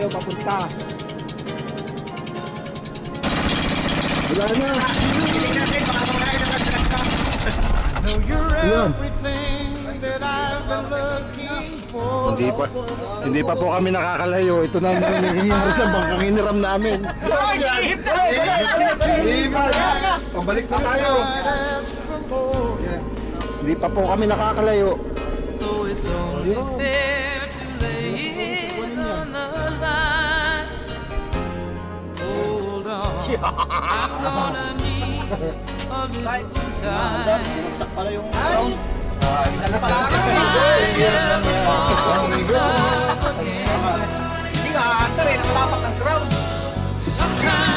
tayo papunta. Wala na. Tingnan natin, baka mamaya na know you're Ayan. everything that I've been looking for. Hindi pa po kami nakakalayo. Ito na ang nangyayari sa bangkang hiniram namin. Pabalik na tayo. I'd ask for more. Hindi pa po kami nakakalayo. So it's only fair to lay it on the line. Hold on, I'm gonna need a little time. Bumagsak pala yung Hindi nga, anta rin, nakalapak ng ground. Sometimes